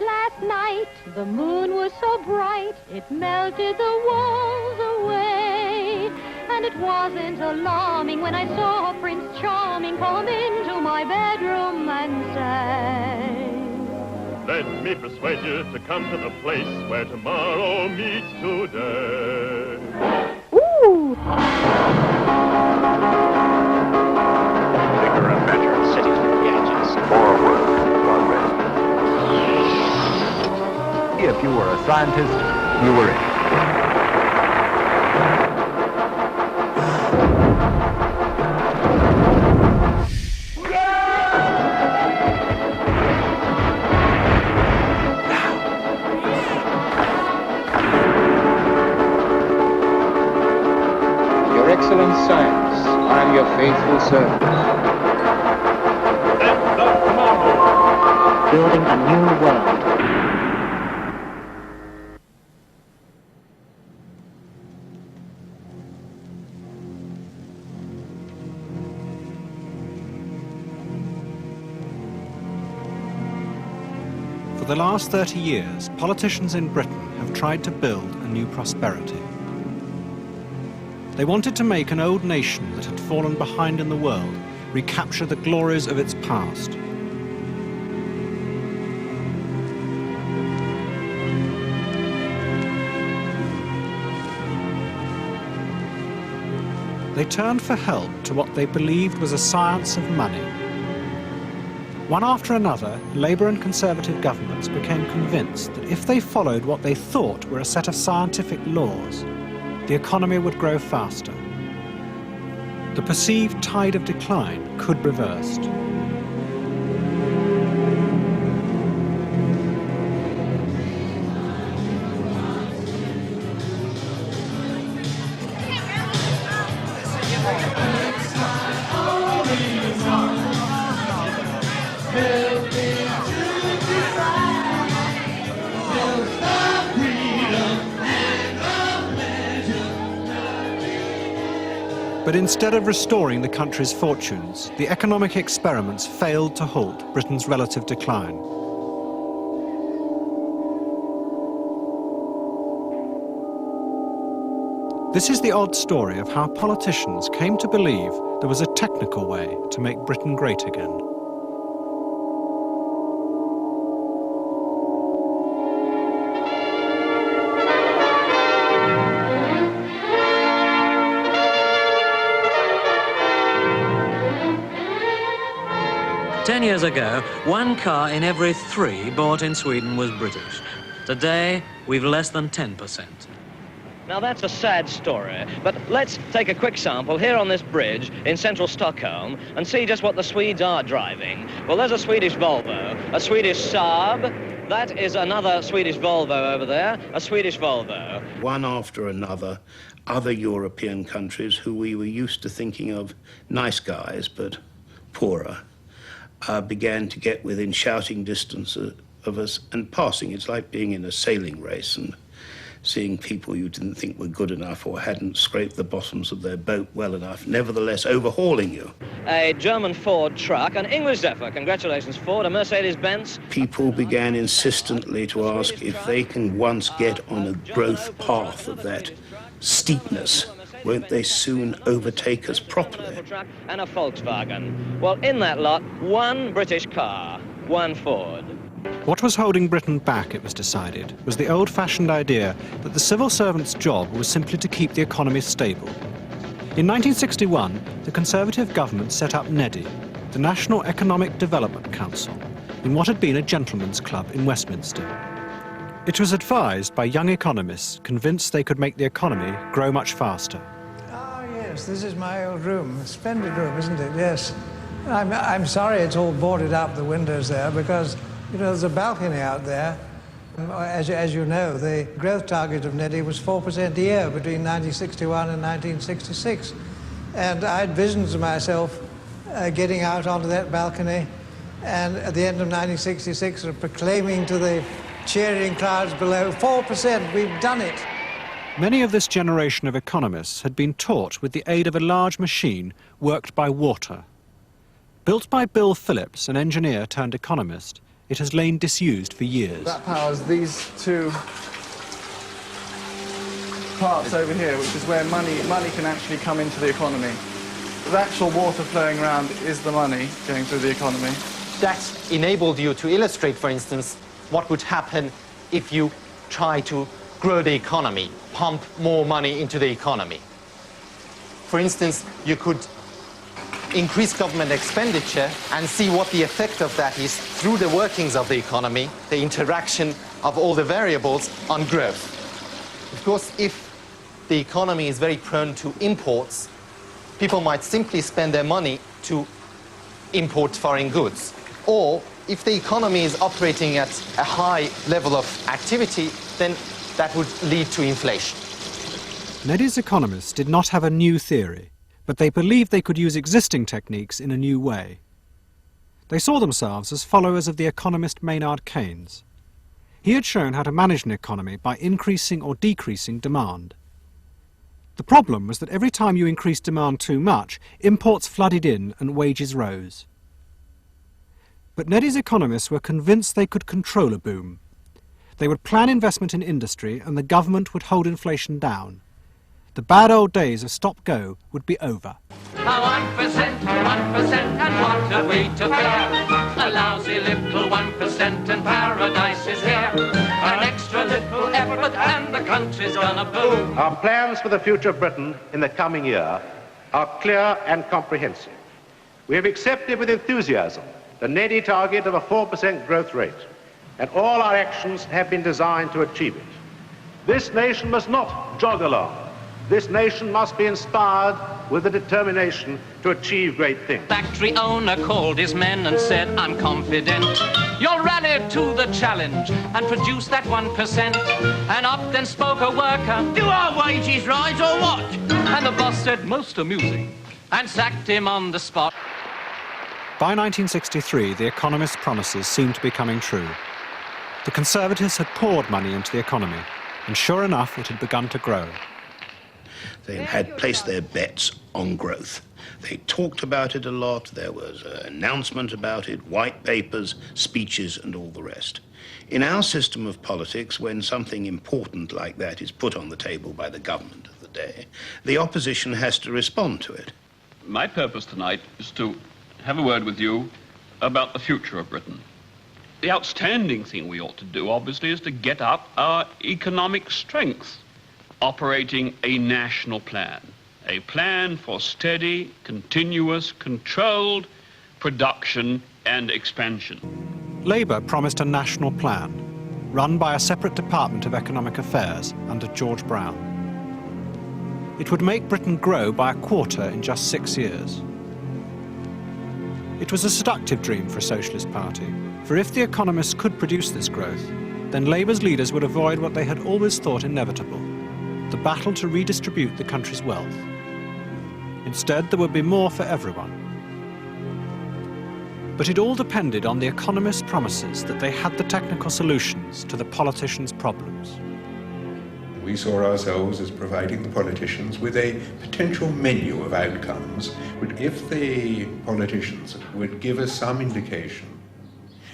Last night, the moon was so bright, it melted the walls away. And it wasn't alarming when I saw Prince Charming come into my bedroom and say, let me persuade you to come to the place where tomorrow meets today. ooh! Bigger and better cities with gadgets. Forward, progress. If you were a scientist, you were it. Your excellent science, I am your faithful servant. Sense of tomorrow. Building a new world. For the last 30 years, politicians in Britain have tried to build a new prosperity. They wanted to make an old nation that had fallen behind in the world recapture the glories of its past. They turned for help to what they believed was a science of money. One after another, Labour and Conservative governments became convinced that if they followed what they thought were a set of scientific laws, the economy would grow faster. The perceived tide of decline could be reversed. But instead of restoring the country's fortunes, the economic experiments failed to halt Britain's relative decline. This is the odd story of how politicians came to believe there was a technical way to make Britain great again. Ten years ago, 1 car in every 3 bought in Sweden was British. Today, we've less than 10%. Now that's a sad story, but let's take a quick sample here on this bridge in central Stockholm and see just what the Swedes are driving. Well, there's a Swedish Volvo, a Swedish Saab, that is another Swedish Volvo over there, a Swedish Volvo. One after another, other European countries who we were used to thinking of nice guys, but poorer, began to get within shouting distance of us and passing. It's like being in a sailing race and seeing people you didn't think were good enough or hadn't scraped the bottoms of their boat well enough, nevertheless overhauling you. A German Ford truck, an English Zephyr, congratulations Ford, a Mercedes-Benz. People began insistently to ask if they can once get on a growth path of that steepness, won't they soon overtake us properly? And a Volkswagen. Well, in that lot, 1 British car, 1 Ford. What was holding Britain back, it was decided, was the old-fashioned idea that the civil servant's job was simply to keep the economy stable. In 1961, the Conservative government set up NEDI, the National Economic Development Council, in what had been a gentleman's club in Westminster. It was advised by young economists convinced they could make the economy grow much faster. Oh, yes, this is my old room. A splendid room, isn't it? Yes. I'm sorry it's all boarded up, the windows there, because, you know, there's a balcony out there. As you know, the growth target of NEDI was 4% a year between 1961 and 1966. And I had visions of myself getting out onto that balcony and at the end of 1966 sort of proclaiming to the cheering crowds below, 4%, we've done it. Many of this generation of economists had been taught with the aid of a large machine worked by water. Built by Bill Phillips, an engineer turned economist, it has lain disused for years. That powers these two parts over here, which is where money can actually come into the economy. The actual water flowing around is the money going through the economy. That enabled you to illustrate, for instance, what would happen if you try to grow the economy, pump more money into the economy. For instance, you could increase government expenditure and see what the effect of that is through the workings of the economy, the interaction of all the variables on growth. Of course, if the economy is very prone to imports, people might simply spend their money to import foreign goods. Or if the economy is operating at a high level of activity, then that would lead to inflation. Neddy's economists did not have a new theory, but they believed they could use existing techniques in a new way. They saw themselves as followers of the economist Maynard Keynes. He had shown how to manage an economy by increasing or decreasing demand. The problem was that every time you increased demand too much, imports flooded in and wages rose. But Neddy's economists were convinced they could control a boom. They would plan investment in industry and the government would hold inflation down. The bad old days of stop-go would be over. 1%, and what are we to fear? A lousy little 1% and paradise is here. An extra little effort and the country's gonna boom. Our plans for the future of Britain in the coming year are clear and comprehensive. We have accepted with enthusiasm the Neddy target of a 4% growth rate, and all our actions have been designed to achieve it. This nation must not jog along. This nation must be inspired with the determination to achieve great things. Factory owner called his men and said, I'm confident you'll rally to the challenge and produce that 1%. And up then spoke a worker, do our wages rise or what? And the boss said, most amusing, and sacked him on the spot. By 1963, the economists' promises seemed to be coming true. The Conservatives had poured money into the economy, and sure enough, it had begun to grow. They had placed their bets on growth. They talked about it a lot. There was an announcement about it, white papers, speeches, and all the rest. In our system of politics, when something important like that is put on the table by the government of the day, the opposition has to respond to it. My purpose tonight is to have a word with you about the future of Britain. The outstanding thing we ought to do, obviously, is to get up our economic strength, operating a national plan, a plan for steady, continuous, controlled production and expansion. Labour promised a national plan, run by a separate Department of Economic Affairs under George Brown. It would make Britain grow by a quarter in just 6 years. It was a seductive dream for a socialist party, for if the economists could produce this growth, then Labour's leaders would avoid what they had always thought inevitable: the battle to redistribute the country's wealth. Instead, there would be more for everyone. But it all depended on the economists' promises that they had the technical solutions to the politicians' problems. We saw ourselves as providing the politicians with a potential menu of outcomes, which if the politicians would give us some indication,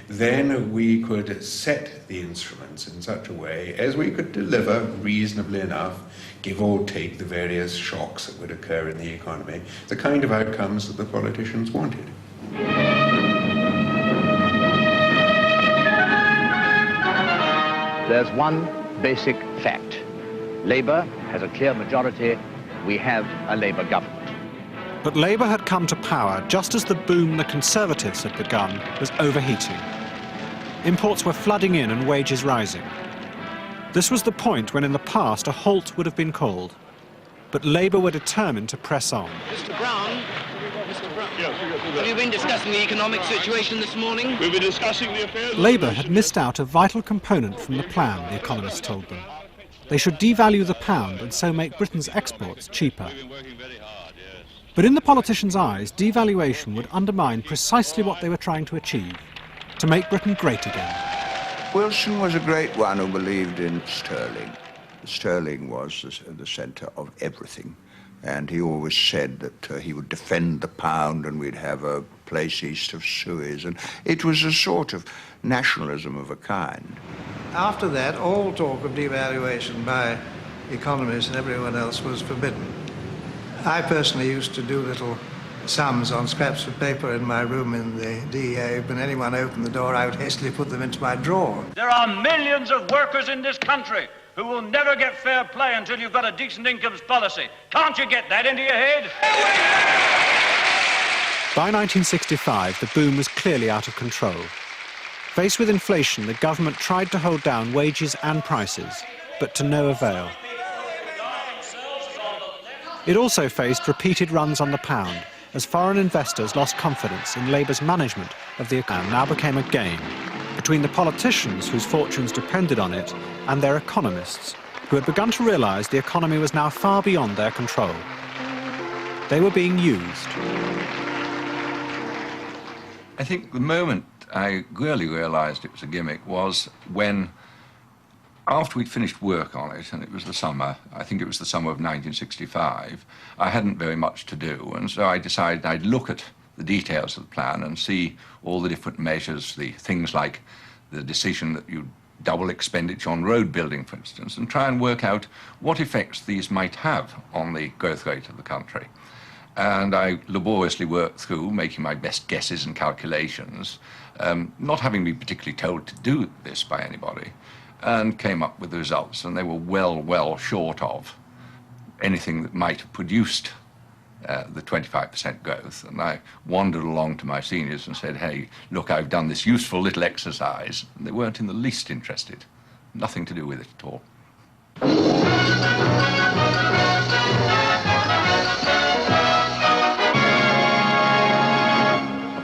then we could set the instruments in such a way as we could deliver reasonably enough, give or take the various shocks that would occur in the economy, the kind of outcomes that the politicians wanted. There's one basic fact. Labour has a clear majority. We have a Labour government. But Labour had come to power just as the boom the Conservatives had begun was overheating. Imports were flooding in and wages rising. This was the point when in the past a halt would have been called. But Labour were determined to press on. Mr. Brown, have you been discussing the economic situation this morning? We've been discussing the affairs... Labour had missed out a vital component from the plan, the economists told them. They should devalue the pound and so make Britain's exports cheaper. But in the politicians' eyes, devaluation would undermine precisely what they were trying to achieve: to make Britain great again. Wilson was a great one who believed in sterling. Sterling was the centre of everything. And he always said that he would defend the pound and we'd have a place east of Suez. And it was a sort of nationalism of a kind. After that, all talk of devaluation by economists and everyone else was forbidden. I personally used to do little sums on scraps of paper in my room in the DEA. When anyone opened the door, I would hastily put them into my drawer. There are millions of workers in this country who will never get fair play until you've got a decent incomes policy. Can't you get that into your head? By 1965, the boom was clearly out of control. Faced with inflation, the government tried to hold down wages and prices, but to no avail. It also faced repeated runs on the pound, as foreign investors lost confidence in Labour's management of the economy. Now became a game between the politicians whose fortunes depended on it and their economists, who had begun to realise the economy was now far beyond their control. They were being used. I think the moment I really realised it was a gimmick was when, after we'd finished work on it, and it was the summer, I think it was the summer of 1965, I hadn't very much to do, and so I decided I'd look at the details of the plan and see all the different measures, the things like the decision that you double expenditure on road building, for instance, and try and work out what effects these might have on the growth rate of the country. And I laboriously worked through, making my best guesses and calculations, not having been particularly told to do this by anybody, and came up with the results, and they were well short of anything that might have produced the 25% growth. And I wandered along to my seniors and said, hey, look, I've done this useful little exercise. And they weren't in the least interested. Nothing to do with it at all. The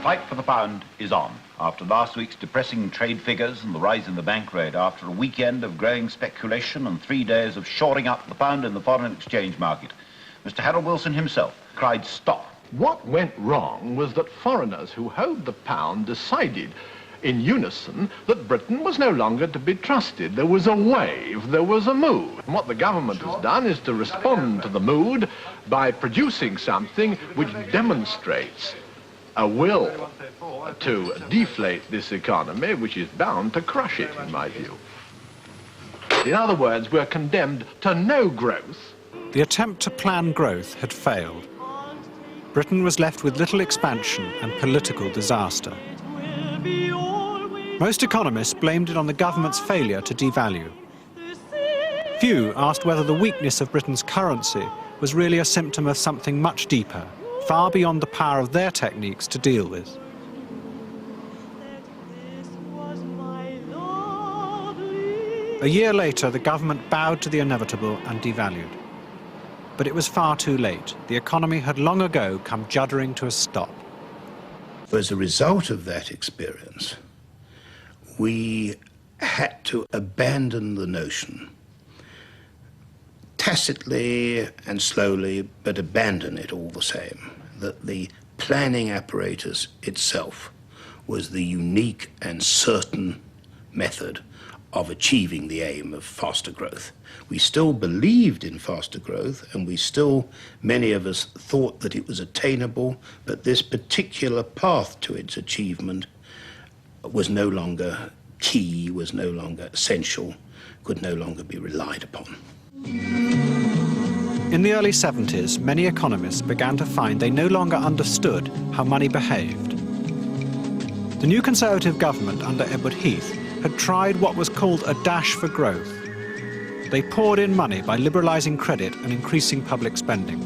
fight for the pound is on. After last week's depressing trade figures and the rise in the bank rate, after a weekend of growing speculation and 3 days of shoring up the pound in the foreign exchange market, Mr. Harold Wilson himself cried stop. What went wrong was that foreigners who held the pound decided in unison that Britain was no longer to be trusted. There was a wave, there was a mood. And what the government has done is to respond to the mood by producing something which demonstrates a will to deflate this economy, which is bound to crush it, in my view. In other words, we're condemned to no growth. The attempt to plan growth had failed. Britain was left with little expansion and political disaster. Most economists blamed it on the government's failure to devalue. Few asked whether the weakness of Britain's currency was really a symptom of something much deeper, far beyond the power of their techniques to deal with. A year later, the government bowed to the inevitable and devalued. But it was far too late. The economy had long ago come juddering to a stop. As a result of that experience, we had to abandon the notion, tacitly and slowly, but abandon it all the same, that the planning apparatus itself was the unique and certain method of achieving the aim of faster growth. We still believed in faster growth, and we still, many of us, thought that it was attainable, but this particular path to its achievement was no longer key, was no longer essential, could no longer be relied upon. In the early 70s, many economists began to find they no longer understood how money behaved. The new Conservative government under Edward Heath had tried what was called a dash for growth. They poured in money by liberalising credit and increasing public spending.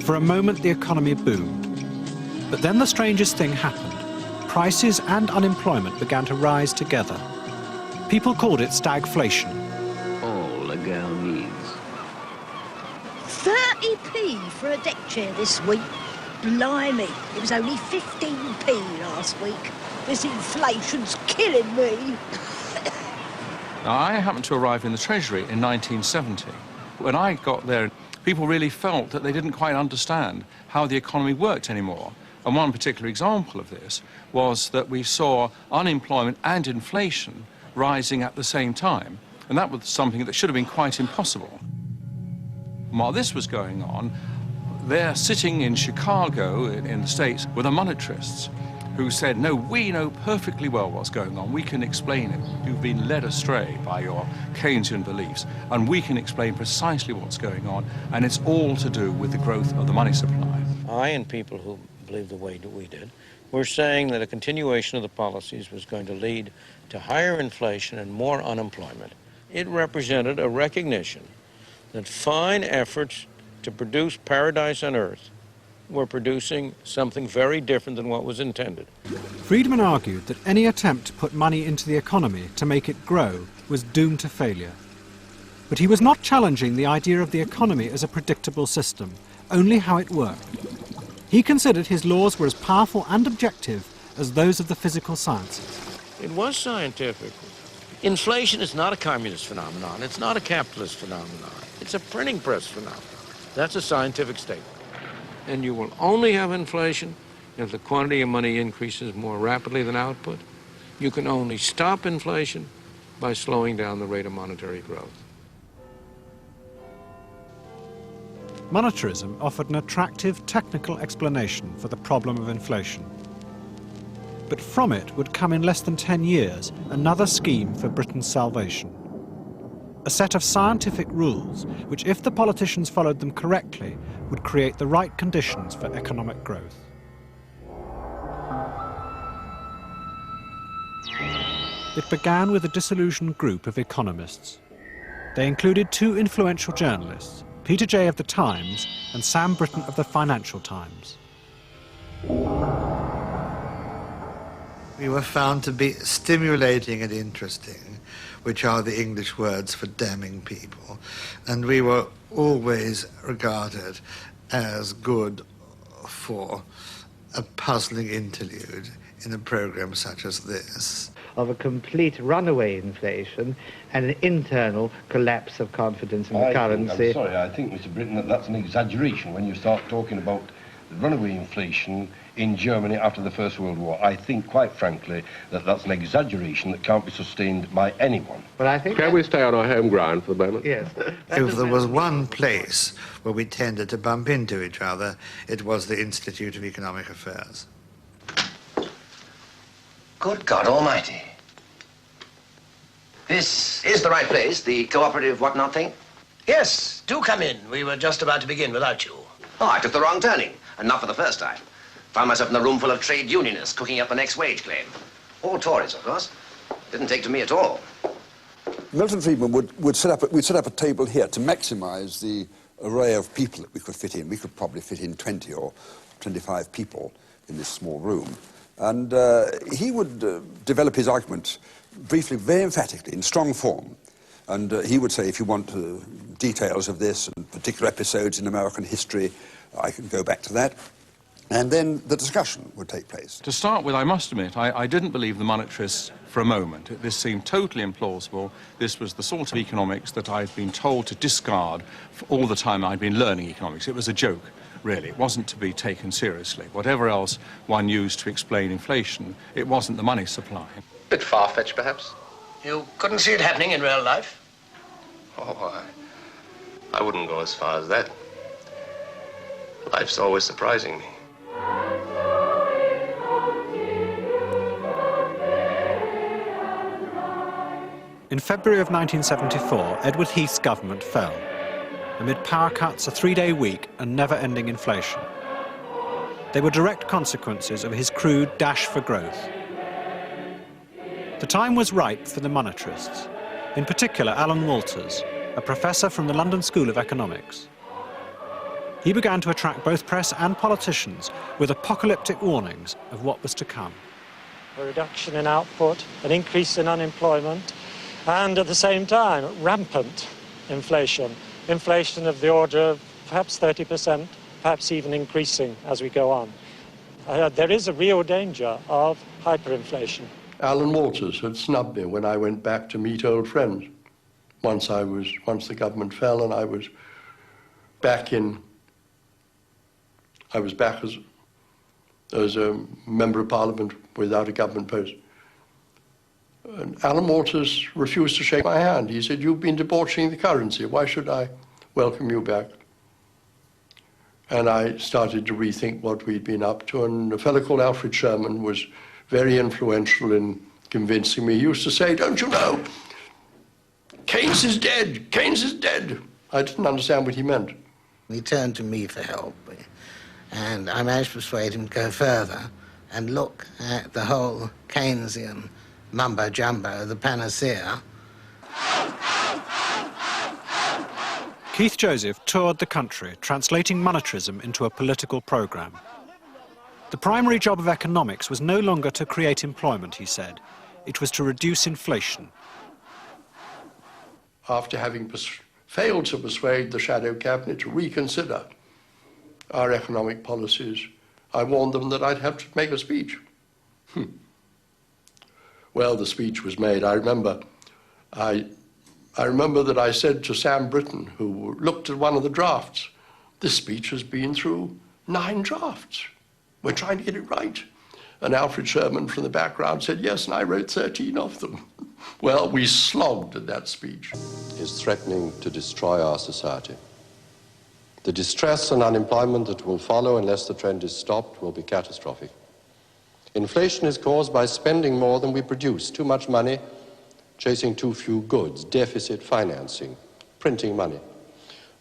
For a moment, the economy boomed. But then the strangest thing happened. Prices and unemployment began to rise together. People called it stagflation. All a girl needs. 30p for a deck chair this week. Blimey, it was only 15p last week. This inflation's killing me. Now, I happened to arrive in the Treasury in 1970. When I got there, people really felt that they didn't quite understand how the economy worked anymore. And one particular example of this was that we saw unemployment and inflation rising at the same time. And that was something that should have been quite impossible. And while this was going on, they're sitting in Chicago, in the States, with the monetarists, who said, no, we know perfectly well what's going on. We can explain it. You've been led astray by your Keynesian beliefs, and we can explain precisely what's going on, and it's all to do with the growth of the money supply. I and people who believe the way that we did were saying that a continuation of the policies was going to lead to higher inflation and more unemployment. It represented a recognition that fine efforts to produce paradise on earth were producing something very different than what was intended. Friedman argued that any attempt to put money into the economy to make it grow was doomed to failure. But he was not challenging the idea of the economy as a predictable system, only how it worked. He considered his laws were as powerful and objective as those of the physical sciences. It was scientific. Inflation is not a communist phenomenon. It's not a capitalist phenomenon. It's a printing press phenomenon. That's a scientific statement. And you will only have inflation if the quantity of money increases more rapidly than output. You can only stop inflation by slowing down the rate of monetary growth. Monetarism offered an attractive technical explanation for the problem of inflation. But from it would come in less than 10 years another scheme for Britain's salvation. A set of scientific rules which, if the politicians followed them correctly, would create the right conditions for economic growth. It began with a disillusioned group of economists. They included two influential journalists, Peter Jay of The Times and Sam Britton of The Financial Times. We were found to be stimulating and interesting, which are the English words for damning people, and we were always regarded as good for a puzzling interlude in a program such as this. Of a complete runaway inflation and an internal collapse of confidence in the currency. I'm sorry, I think, Mr. Britton, that's an exaggeration when you start talking about the runaway inflation in Germany after the First World War. I think, quite frankly, that that's an exaggeration that can't be sustained by anyone. But I think... Can we stay on our home ground for the moment? Yes. If there was one place where we tended to bump into each other, it was the Institute of Economic Affairs. Good God Almighty. This is the right place, the cooperative whatnot thing? Yes, do come in. We were just about to begin without you. Oh, I took the wrong turning, and not for the first time. Found myself in a room full of trade unionists cooking up the next wage claim. All Tories, of course. Didn't take to me at all. Milton Friedman would set up a table here to maximize the array of people that we could fit in. We could probably fit in 20 or 25 people in this small room. And he would develop his argument briefly, very emphatically, in strong form. And he would say, if you want details of this and particular episodes in American history, I can go back to that. And then the discussion would take place. To start with, I must admit, I didn't believe the monetarists for a moment. This seemed totally implausible. This was the sort of economics that I'd been told to discard for all the time I'd been learning economics. It was a joke, really. It wasn't to be taken seriously. Whatever else one used to explain inflation, it wasn't the money supply. Bit far-fetched, perhaps? You couldn't see it happening in real life? Oh, I wouldn't go as far as that. Life's always surprising me. In February of 1974, Edward Heath's government fell, amid power cuts, a 3-day week, and never-ending inflation. They were direct consequences of his crude dash for growth. The time was ripe for the monetarists, in particular Alan Walters, a professor from the London School of Economics. He began to attract both press and politicians with apocalyptic warnings of what was to come. A reduction in output, an increase in unemployment, and at the same time, rampant inflation. Inflation of the order of perhaps 30%, perhaps even increasing as we go on. There is a real danger of hyperinflation. Alan Walters had snubbed me when I went back to meet old friends. Once the government fell and I was back as a member of Parliament without a government post. And Alan Walters refused to shake my hand. He said, "You've been debauching the currency. Why should I welcome you back?" And I started to rethink what we'd been up to, and a fellow called Alfred Sherman was very influential in convincing me. He used to say, "Don't you know, Keynes is dead, Keynes is dead." I didn't understand what he meant. He turned to me for help, and I managed to persuade him to go further and look at the whole Keynesian mumbo-jumbo, the panacea. Keith Joseph toured the country, translating monetarism into a political programme. The primary job of economics was no longer to create employment, he said. It was to reduce inflation. After having failed to persuade the shadow cabinet to reconsider our economic policies, I warned them that I'd have to make a speech. Well, the speech was made. I remember that I said to Sam Britton, who looked at one of the drafts, "This speech has been through 9 drafts. We're trying to get it right." And Alfred Sherman from the background said, "Yes, and I wrote 13 of them." Well, we slogged at that speech. Is threatening to destroy our society. The distress and unemployment that will follow unless the trend is stopped will be catastrophic. Inflation is caused by spending more than we produce, too much money, chasing too few goods, deficit financing, printing money.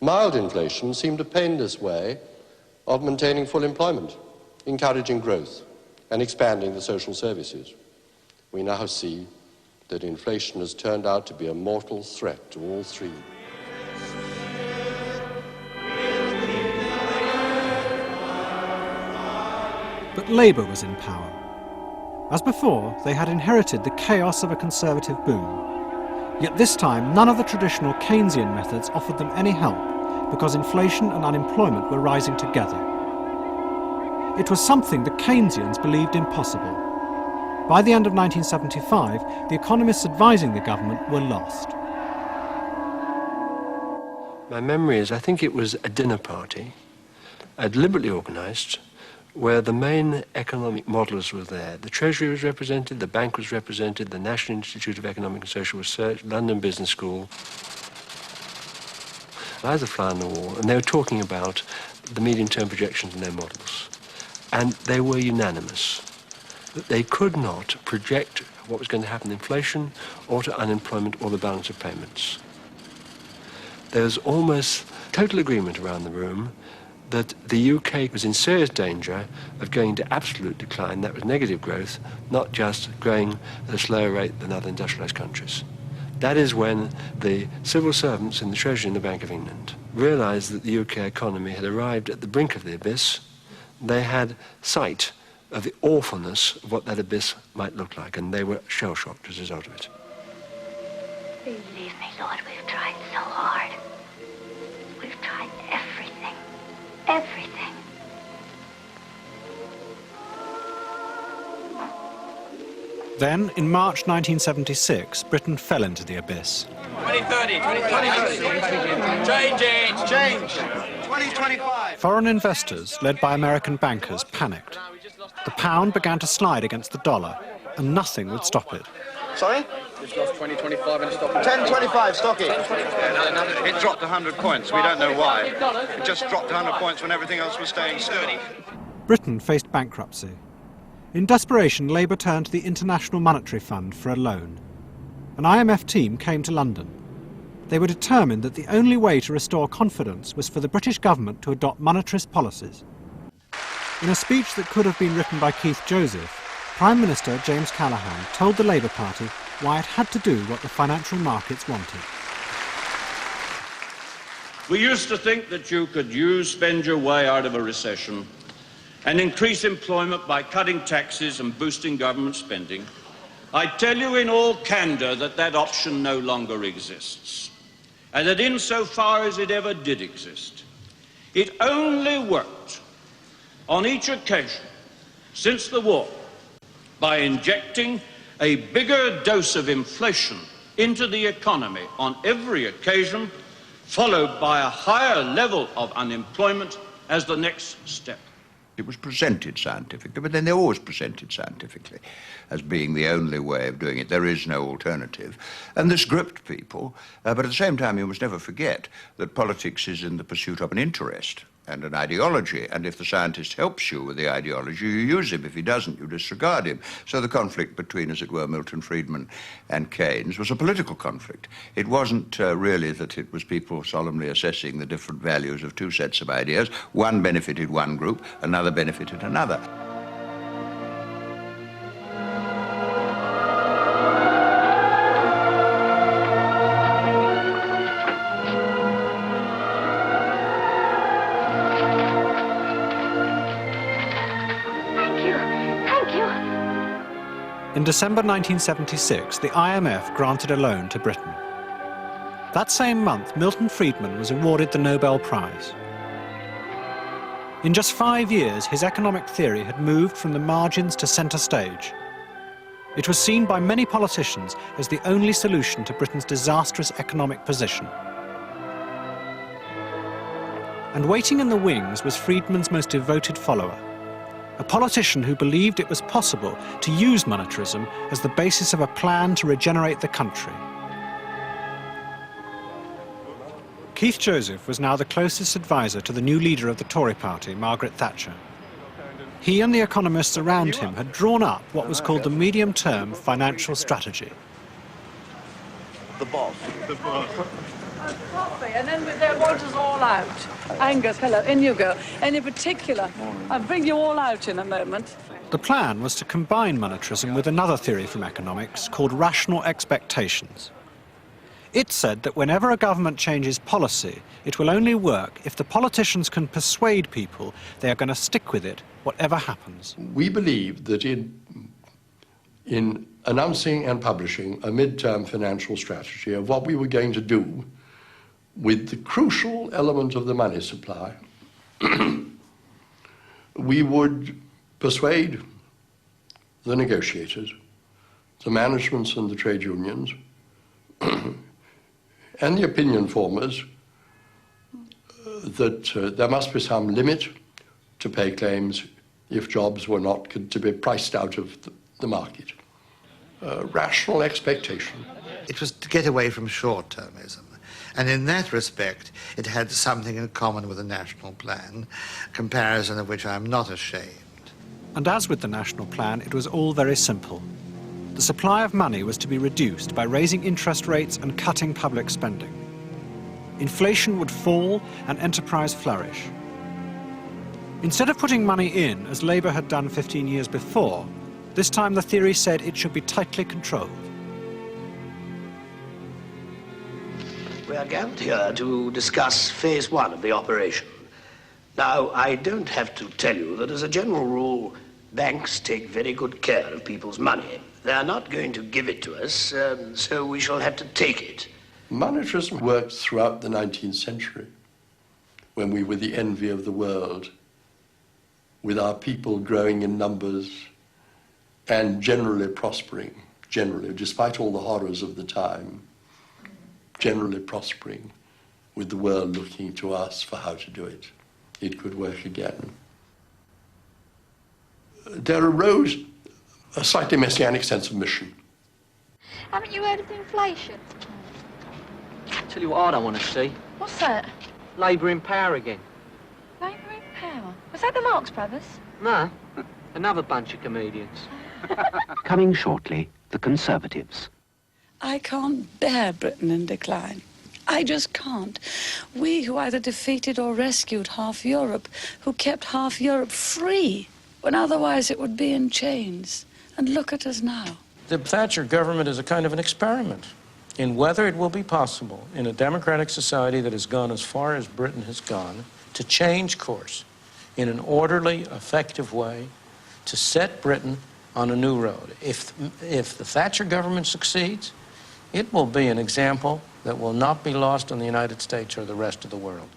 Mild inflation seemed a painless way of maintaining full employment, encouraging growth, and expanding the social services. We now see that inflation has turned out to be a mortal threat to all three. But Labour was in power. As before, they had inherited the chaos of a Conservative boom. Yet this time, none of the traditional Keynesian methods offered them any help, because inflation and unemployment were rising together. It was something the Keynesians believed impossible. By the end of 1975, the economists advising the government were lost. My memory is, I think it was a dinner party, deliberately organised, where the main economic modellers were there. The Treasury was represented, the Bank was represented, the National Institute of Economic and Social Research, London Business School. I was a fly on the wall, and they were talking about the medium-term projections in their models. And they were unanimous that they could not project what was going to happen to inflation or to unemployment or the balance of payments. There was almost total agreement around the room that the UK was in serious danger of going to absolute decline. That was negative growth, not just growing at a slower rate than other industrialised countries. That is when the civil servants in the Treasury and the Bank of England realised that the UK economy had arrived at the brink of the abyss. They had sight of the awfulness of what that abyss might look like, and they were shell-shocked as a result of it. Believe me, Lord, we've tried so hard. We've tried everything. Everything. Then, in March 1976, Britain fell into the abyss. 2030, 2030. Change it! Change! 2025. Foreign investors, led by American bankers, panicked. The pound began to slide against the dollar, and nothing would stop it. Sorry? It's lost 2025 and stop it. 10.25, stock it. It dropped 100 points. We don't know why. It just dropped 100 points when everything else was staying still. Britain faced bankruptcy. In desperation, Labour turned to the International Monetary Fund for a loan. An IMF team came to London. They were determined that the only way to restore confidence was for the British government to adopt monetarist policies. In a speech that could have been written by Keith Joseph, Prime Minister James Callaghan told the Labour Party why it had to do what the financial markets wanted. We used to think that you could spend your way out of a recession and increase employment by cutting taxes and boosting government spending. I tell you in all candour that that option no longer exists, and that insofar as it ever did exist, it only worked on each occasion since the war by injecting a bigger dose of inflation into the economy on every occasion, followed by a higher level of unemployment as the next step. It was presented scientifically, but then they're always presented scientifically as being the only way of doing it. There is no alternative. And this gripped people, but at the same time you must never forget that politics is in the pursuit of an interest. and an ideology. And if the scientist helps you with the ideology, you use him. If he doesn't, you disregard him. So the conflict between, as it were, Milton Friedman and Keynes was a political conflict. It wasn't really that it was people solemnly assessing the different values of two sets of ideas. One benefited one group, another benefited another. In December 1976, the IMF granted a loan to Britain. That same month, Milton Friedman was awarded the Nobel Prize. In just 5 years, his economic theory had moved from the margins to centre stage. It was seen by many politicians as the only solution to Britain's disastrous economic position. And waiting in the wings was Friedman's most devoted follower, a politician who believed it was possible to use monetarism as the basis of a plan to regenerate the country. Keith Joseph was now the closest advisor to the new leader of the Tory party, Margaret Thatcher. He and the economists around him had drawn up what was called the medium-term financial strategy. The boss. The boss. Coffee, and then they want us all out. Angus, hello, in you go. Any particular? I'll bring you all out in a moment. The plan was to combine monetarism with another theory from economics called rational expectations. It said that whenever a government changes policy, it will only work if the politicians can persuade people they are going to stick with it, whatever happens. We believed that in announcing and publishing a mid-term financial strategy of what we were going to do with the crucial element of the money supply, we would persuade the negotiators, the managements and the trade unions, and the opinion formers that there must be some limit to pay claims if jobs were not to be priced out of the market. Rational expectation. It was to get away from short-termism. And in that respect, it had something in common with the national plan, a comparison of which I'm not ashamed. And as with the national plan, it was all very simple. The supply of money was to be reduced by raising interest rates and cutting public spending. Inflation would fall and enterprise flourish. Instead of putting money in, as Labour had done 15 years before, this time the theory said it should be tightly controlled. We are gathered here to discuss phase one of the operation. Now, I don't have to tell you that as a general rule, banks take very good care of people's money. They are not going to give it to us, so we shall have to take it. Monetarism worked throughout the 19th century, when we were the envy of the world, with our people growing in numbers and generally prospering, despite all the horrors of the time, generally prospering, with the world looking to us for how to do it. It could work again. There arose a slightly messianic sense of mission. Haven't you heard of inflation? Tell you what I don't want to see. What's that? Labour in power again. Labour in power? Was that the Marx Brothers? No, another bunch of comedians. Coming shortly, the Conservatives. I can't bear Britain in decline. I just can't. We who either defeated or rescued half Europe, who kept half Europe free, when otherwise it would be in chains. And look at us now. The Thatcher government is a kind of an experiment in whether it will be possible in a democratic society that has gone as far as Britain has gone to change course in an orderly, effective way to set Britain on a new road. If the Thatcher government succeeds, it will be an example that will not be lost on the United States or the rest of the world.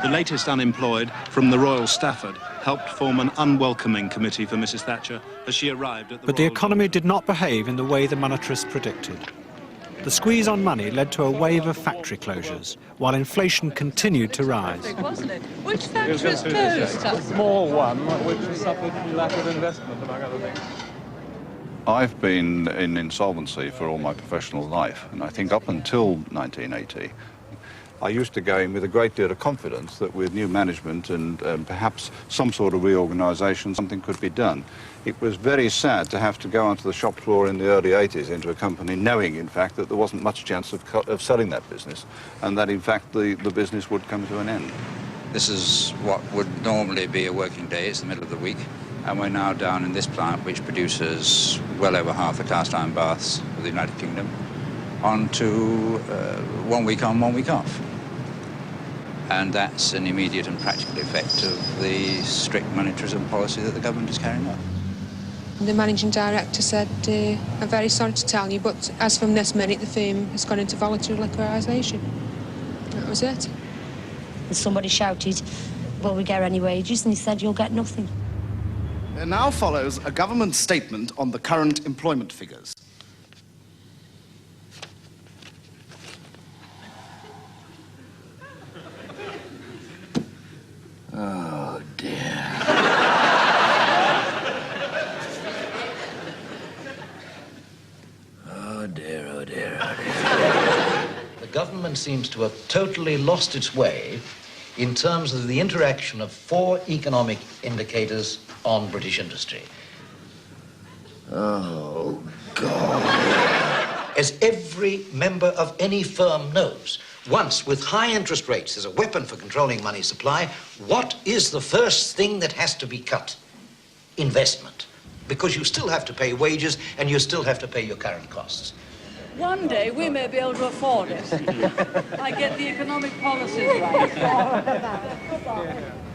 The latest unemployed from the Royal Stafford helped form an unwelcoming committee for Mrs. Thatcher as she arrived at the But the economy did not behave in the way the monetarists predicted. The squeeze on money led to a wave of factory closures, while inflation continued to rise. Wasn't it? Which factories closed? A small one, which suffered lack of investment, among other things. I've been in insolvency for all my professional life, and I think up until 1980, I used to go in with a great deal of confidence that with new management and perhaps some sort of reorganisation, something could be done. It was very sad to have to go onto the shop floor in the early 80s into a company knowing, in fact, that there wasn't much chance of selling that business, and that, in fact, the business would come to an end. This is what would normally be a working day. It's the middle of the week, and we're now down in this plant, which produces well over half the cast iron baths of the United Kingdom, on to 1 week on, 1 week off. And that's an immediate and practical effect of the strict monetarism policy that the government is carrying out. The managing director said, I'm very sorry to tell you, but as from this minute, the firm has gone into voluntary liquidation. That was it. And somebody shouted, will we get any wages? And he said, you'll get nothing. There now follows a government statement on the current employment figures. Oh, dear. Oh, dear, oh, dear, oh, dear. The government seems to have totally lost its way in terms of the interaction of 4 economic indicators on British industry. Oh, God. As every member of any firm knows, once with high interest rates as a weapon for controlling money supply, what is the first thing that has to be cut? Investment. Because you still have to pay wages and you still have to pay your current costs. One day we may be able to afford it. I get the economic policies right.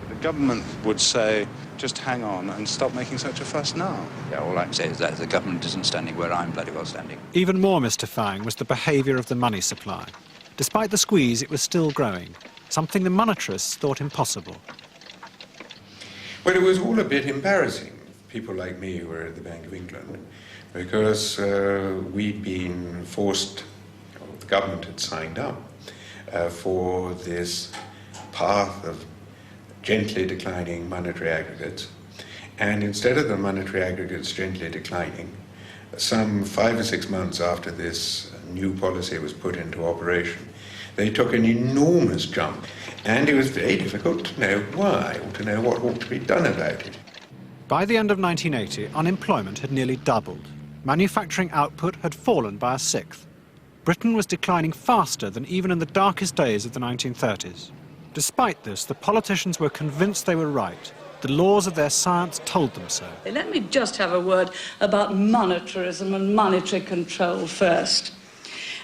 The government would say, just hang on and stop making such a fuss now. Yeah, all I can say is that the government isn't standing where I'm bloody well standing. Even more mystifying was the behaviour of the money supply. Despite the squeeze, it was still growing, something the monetarists thought impossible. Well, it was all a bit embarrassing, people like me who were at the Bank of England, because we'd been forced, the government had signed up for this path of gently declining monetary aggregates. And instead of the monetary aggregates gently declining, some 5 or 6 months after this new policy was put into operation, they took an enormous jump. And it was very difficult to know why, or to know what ought to be done about it. By the end of 1980, unemployment had nearly doubled. Manufacturing output had fallen by a sixth. Britain was declining faster than even in the darkest days of the 1930s. Despite this, the politicians were convinced they were right. The laws of their science told them so. Let me just have a word about monetarism and monetary control first.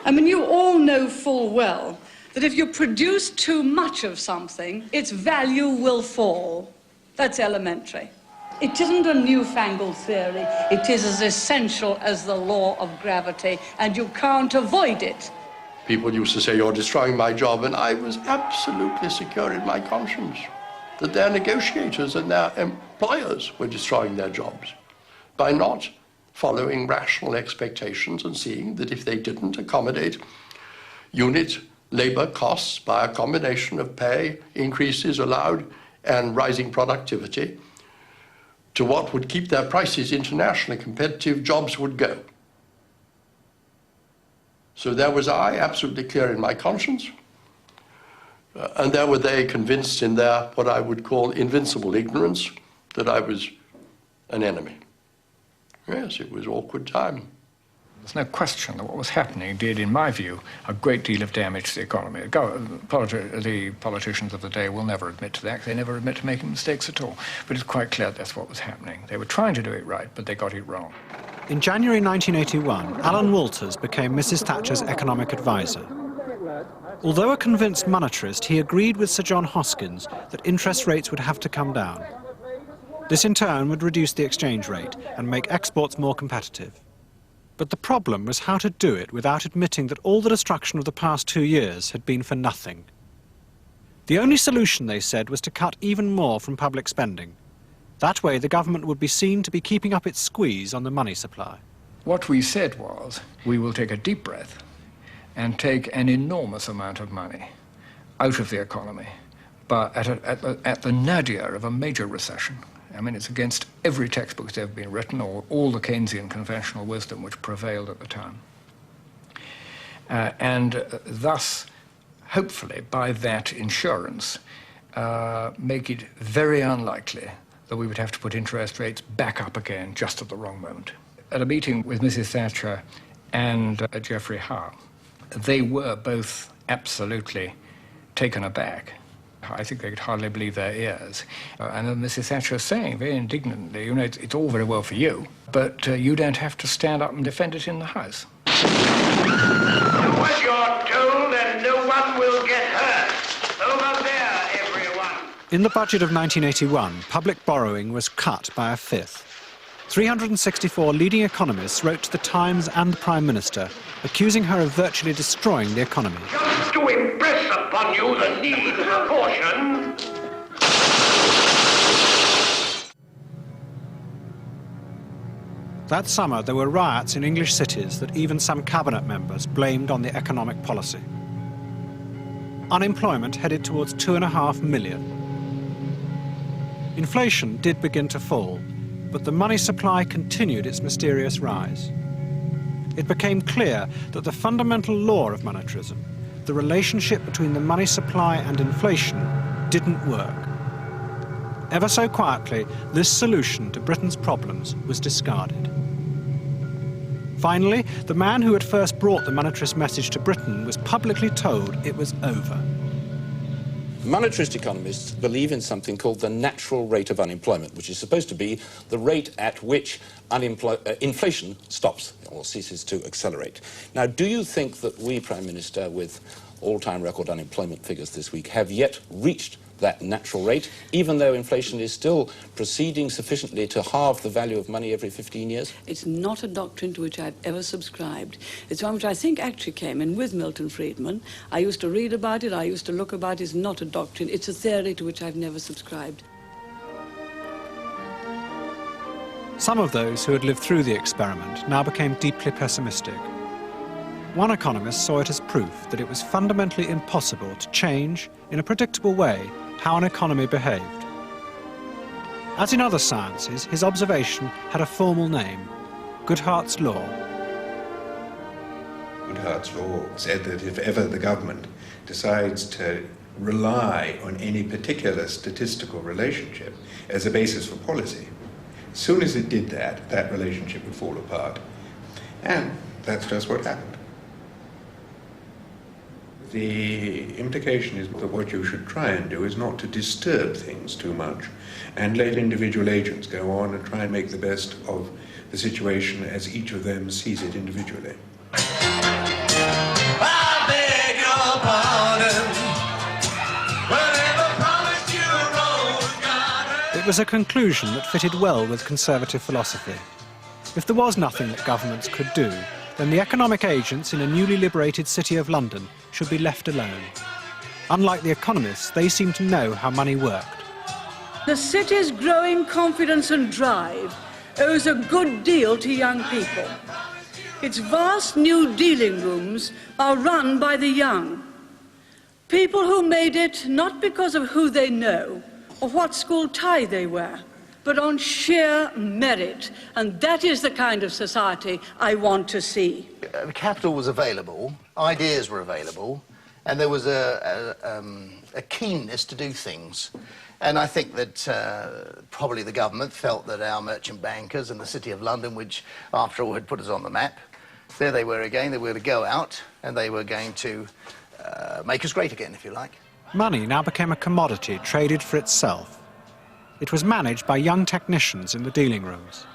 I mean, you all know full well that if you produce too much of something, its value will fall. That's elementary. It isn't a newfangled theory. It is as essential as the law of gravity, and you can't avoid it. People used to say, you're destroying my job, and I was absolutely secure in my conscience that their negotiators and their employers were destroying their jobs by not following rational expectations and seeing that if they didn't accommodate unit labor costs by a combination of pay increases allowed and rising productivity to what would keep their prices internationally competitive, jobs would go. So there was I, absolutely clear in my conscience, and there were they convinced in their, what I would call invincible ignorance, that I was an enemy. Yes, it was an awkward time. There's no question that what was happening did, in my view, a great deal of damage to the economy. The politicians of the day will never admit to that. They never admit to making mistakes at all. But it's quite clear that's what was happening. They were trying to do it right, but they got it wrong. In January 1981, Alan Walters became Mrs. Thatcher's economic advisor. Although a convinced monetarist, he agreed with Sir John Hoskins that interest rates would have to come down. This in turn would reduce the exchange rate and make exports more competitive. But the problem was how to do it without admitting that all the destruction of the past 2 years had been for nothing. The only solution, they said, was to cut even more from public spending. That way the government would be seen to be keeping up its squeeze on the money supply. What we said was, we will take a deep breath and take an enormous amount of money out of the economy, but at the nadir of a major recession, I mean, it's against every textbook that's ever been written, or all the Keynesian conventional wisdom which prevailed at the time. And thus, hopefully, by that insurance, make it very unlikely that we would have to put interest rates back up again just at the wrong moment. At a meeting with Mrs. Thatcher and Geoffrey Howe, they were both absolutely taken aback. I think they could hardly believe their ears. And then Mrs. Thatcher was saying very indignantly, you know, it's all very well for you, but you don't have to stand up and defend it in the House. Do what you're told and no one will get hurt. Over there, everyone. In the budget of 1981, public borrowing was cut by a fifth. 364 leading economists wrote to the Times and the Prime Minister, accusing her of virtually destroying the economy. Just to impress upon you the need for caution. That summer, there were riots in English cities that even some cabinet members blamed on the economic policy. Unemployment headed towards 2.5 million. Inflation did begin to fall, but the money supply continued its mysterious rise. It became clear that the fundamental law of monetarism, the relationship between the money supply and inflation, didn't work. Ever so quietly, this solution to Britain's problems was discarded. Finally, the man who had first brought the monetarist message to Britain was publicly told it was over. Monetarist economists believe in something called the natural rate of unemployment, which is supposed to be the rate at which inflation stops or ceases to accelerate. Now, do you think that we, Prime Minister, with all-time record unemployment figures this week, have yet reached that natural rate, even though inflation is still proceeding sufficiently to halve the value of money every 15 years? It's not a doctrine to which I've ever subscribed. It's one which I think actually came in with Milton Friedman. I used to read about it, I used to look about it. It's not a doctrine, it's a theory to which I've never subscribed. Some of those who had lived through the experiment now became deeply pessimistic. One economist saw it as proof that it was fundamentally impossible to change, in a predictable way, how an economy behaved. As in other sciences, his observation had a formal name, Goodhart's Law. Goodhart's Law said that if ever the government decides to rely on any particular statistical relationship as a basis for policy, as soon as it did that, that relationship would fall apart. And that's just what happened. The implication is that what you should try and do is not to disturb things too much and let individual agents go on and try and make the best of the situation as each of them sees it individually. I beg your pardon. Whatever promised you wrong, It was a conclusion that fitted well with conservative philosophy. If there was nothing that governments could do, then the economic agents in a newly liberated city of London should be left alone. Unlike the economists, they seemed to know how money worked. The city's growing confidence and drive owes a good deal to young people. Its vast new dealing rooms are run by the young. People who made it not because of who they know or what school tie they wear, but on sheer merit. And that is the kind of society I want to see. Capital was available, ideas were available, and there was a keenness to do things. And I think that probably the government felt that our merchant bankers and the City of London, which after all had put us on the map, there they were again, they were going to go out and they were going to make us great again, if you like. Money now became a commodity traded for itself. It was managed by young technicians in the dealing rooms.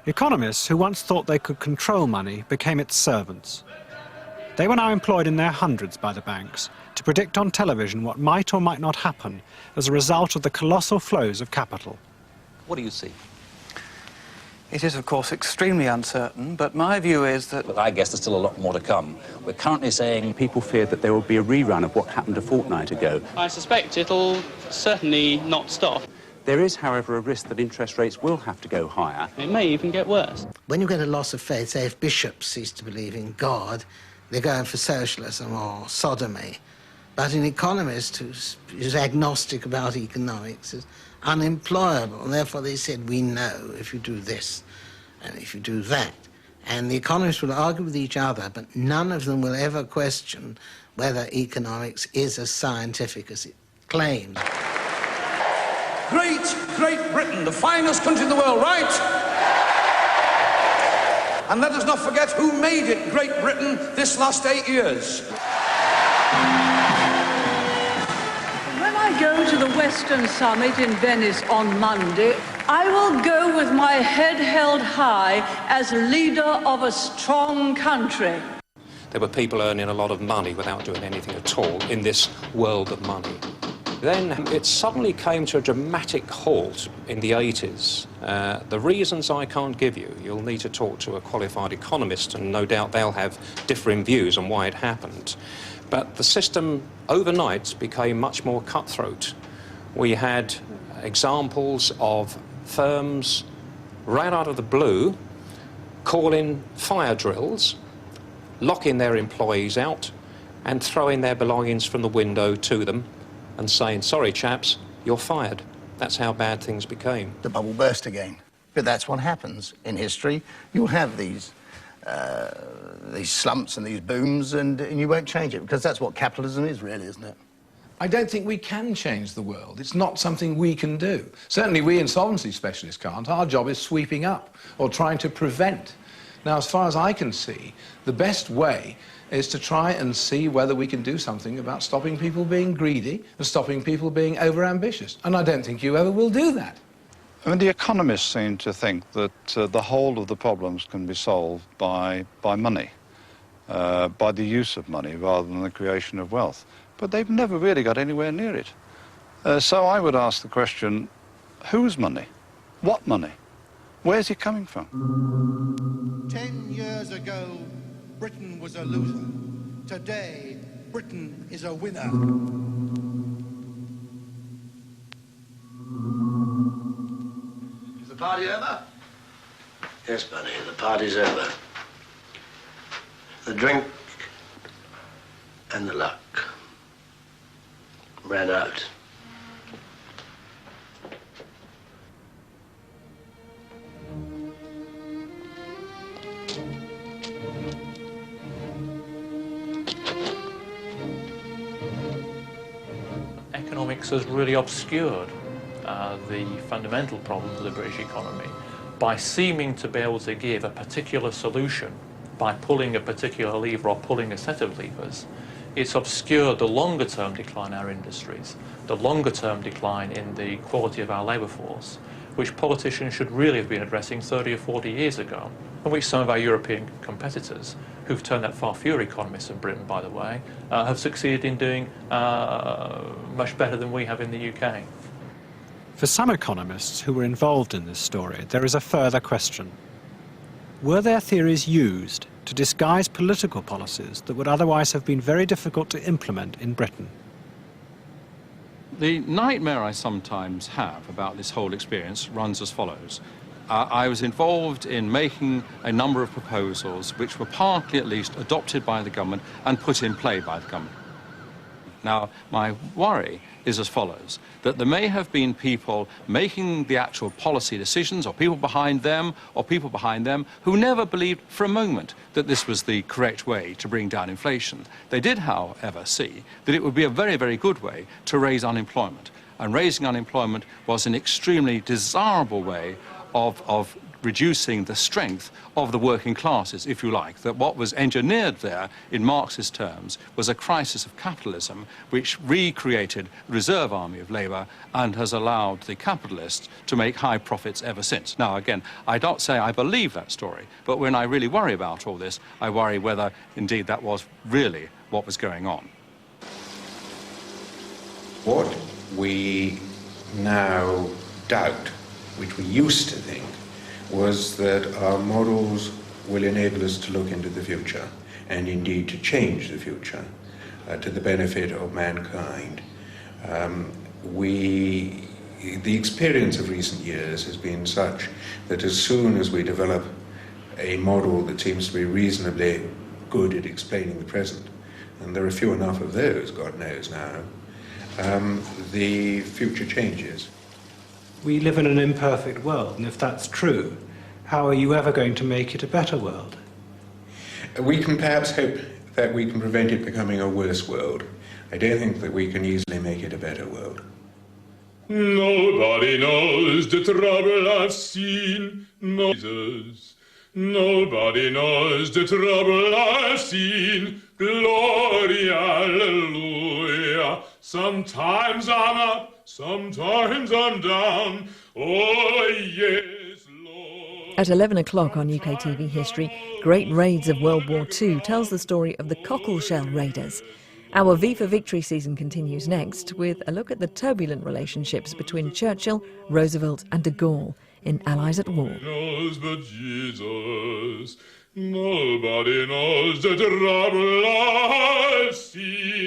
Economists who once thought they could control money became its servants. They were now employed in their hundreds by the banks to predict on television what might or might not happen as a result of the colossal flows of capital. What do you see? It is, of course, extremely uncertain, but my view is that... But I guess there's still a lot more to come. We're currently saying people fear that there will be a rerun of what happened a fortnight ago. I suspect it'll certainly not stop. There is, however, a risk that interest rates will have to go higher. It may even get worse. When you get a loss of faith, say if bishops cease to believe in God, they're going for socialism or sodomy. but an economist who's agnostic about economics is unemployable, and therefore they said, we know if you do this and if you do that. And the economists will argue with each other, but none of them will ever question whether economics is as scientific as it claims. Great Britain, the finest country in the world, right? And let us not forget who made it Great Britain this last 8 years. When I go to the Western Summit in Venice on Monday, I will go with my head held high as leader of a strong country. There were people earning a lot of money without doing anything at all in this world of money. Then it suddenly came to a dramatic halt in the 80s. The reasons I can't give you. You'll need to talk to a qualified economist, and no doubt they'll have differing views on why it happened. But the system overnight became much more cutthroat. We had examples of firms right out of the blue calling fire drills, locking their employees out and throwing their belongings from the window to them and saying, sorry chaps, you're fired. That's how bad things became. The bubble burst again. But that's what happens in history. You'll have these slumps and these booms, and you won't change it, because that's what capitalism is, really, isn't it? I don't think we can change the world. It's not something we can do. Certainly we insolvency specialists can't. Our job is sweeping up or trying to prevent. Now, as far as I can see, the best way is to try and see whether we can do something about stopping people being greedy and stopping people being overambitious. And I don't think you ever will do that. I mean, the economists seem to think that the whole of the problems can be solved by money, by the use of money rather than the creation of wealth. But they've never really got anywhere near it. So I would ask the question, whose money? What money? Where's it coming from? 10 years ago, Britain was a loser. Today, Britain is a winner. Is the party over? Yes, Bunny, the party's over. The drink and the luck ran out. Economics has really obscured the fundamental problems of the British economy by seeming to be able to give a particular solution by pulling a particular lever or pulling a set of levers. It's obscured the longer-term decline in our industries, the longer-term decline in the quality of our labour force, which politicians should really have been addressing 30 or 40 years ago, and which some of our European competitors, who've turned out far fewer economists in Britain, by the way, have succeeded in doing much better than we have in the UK. For some economists who were involved in this story, there is a further question. Were their theories used to disguise political policies that would otherwise have been very difficult to implement in Britain? The nightmare I sometimes have about this whole experience runs as follows. I was involved in making a number of proposals which were partly at least adopted by the government and put in play by the government. Now, my worry is as follows, that there may have been people making the actual policy decisions, or people behind them, who never believed for a moment that this was the correct way to bring down inflation. They did, however, see that it would be a very, very good way to raise unemployment. And raising unemployment was an extremely desirable way of reducing the strength of the working classes, if you like. That what was engineered there, in Marxist terms, was a crisis of capitalism which recreated the reserve army of labour and has allowed the capitalists to make high profits ever since. Now, again, I don't say I believe that story, but when I really worry about all this, I worry whether, indeed, that was really what was going on. What we now doubt, which we used to think, was that our models will enable us to look into the future and indeed to change the future to the benefit of mankind. The experience of recent years has been such that as soon as we develop a model that seems to be reasonably good at explaining the present, and there are few enough of those, God knows now, the future changes. We live in an imperfect world, and if that's true, how are you ever going to make it a better world? We can perhaps hope that we can prevent it becoming a worse world. I don't think that we can easily make it a better world. Nobody knows the trouble I've seen, no Jesus. Nobody knows the trouble I've seen. Glory, hallelujah. Sometimes I'm up, sometimes I'm down. Oh, yes, Lord. At 11 o'clock on UK TV History, Great Raids of World War II tells the story of the Cockleshell Raiders. Our V for Victory season continues next with a look at the turbulent relationships between Churchill, Roosevelt and de Gaulle in Allies at War. Knows but Jesus. Nobody knows the trouble I've seen.